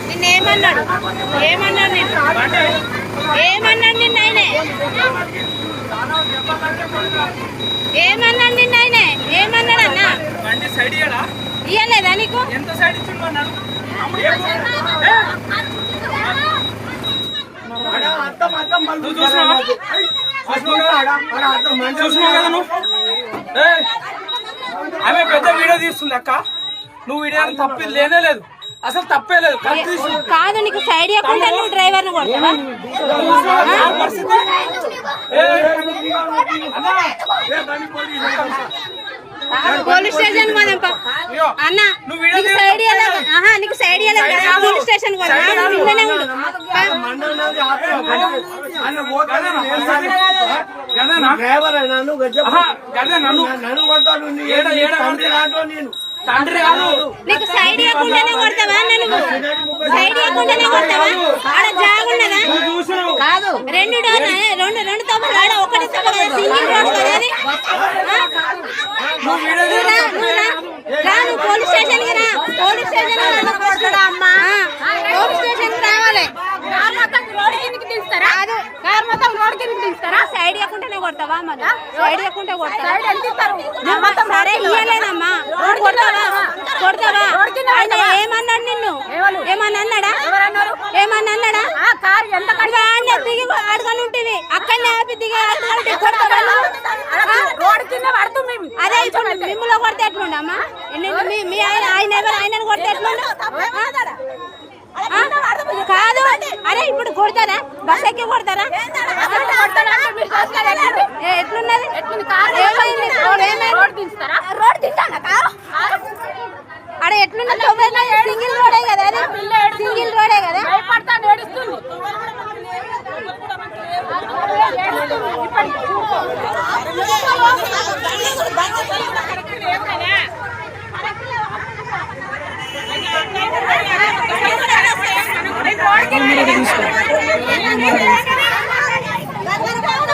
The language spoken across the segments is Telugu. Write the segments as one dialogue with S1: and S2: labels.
S1: నిన్నేమన్నాడు ఏమన్నాడు నిన్న ఆయనే ఏమన్నాడు నిన్న ఆయనే ఏమన్నాడు అన్న ఇయ్యలేదా నీకు
S2: ఆమె పెద్ద వీడియో తీస్తుంది అక్క నువ్వు వీడియో తప్పి లేనే లేదు అసలు తప్పే లేదు
S1: కాదు నీకు సైడ్ ఇవ్వకుండా నువ్వు డ్రైవర్ ను కొడతావా పోలీస్ స్టేషన్ పోదాంపా అన్న నీకు సైడ్ నీకు సైడ్ పోలీస్ స్టేషన్ పోదానే ఉండు నీకు సైడ్ ఇవ్వకుండానే కొడతావా నువ్వు సైడ్ ఇవ్వకుండానే కొడతావా ఆడ జాగున్నదా కాదు రెండు తప్పులు ఆడ ఒకటి తప్పు కదా సింగిల్ రోడ్ కదా అది నువ్వు పోలీస్ స్టేషన్ కి రా పోలీస్ స్టేషన్ రావాలి సైడ్ ఇవ్వకుండానే కొడతావా మళ్ళీ సైడ్ ఇవ్వకుంటే కొడతావా సరే ఇయ్యలేదమ్మా కొడతావా ఆయన ఏమన్నాడు నిన్ను ఏమన్నా అన్నాడా దిగి అడగని ఉంటుంది అక్కడనే ఆపి దిగి అడగని అదే ఇప్పుడు మిమ్మల్ని కొడితే ఎట్లుండమ్మా మీ ఆయన ఎవరు ఆయనను కొడితే ఎట్లుండ కాదు అరే ఇప్పుడు కొడతారా బస్ ఎక్కి కొడతారా ఎట్లున్నది అక్కడ ఎట్లున్నది సింగిల్ రోడే కదా సింగిల్ రోడే కదా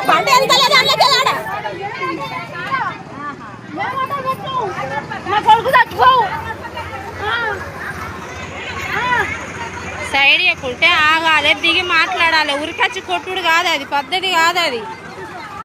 S1: బండి ఎంత లేదు అన్నట్టు సైడ్ ఇవ్వకుంటే ఆగాలి దిగి మాట్లాడాలి ఉరికొచ్చి కొట్టుడు కాదు అది పద్ధతి కాదు అది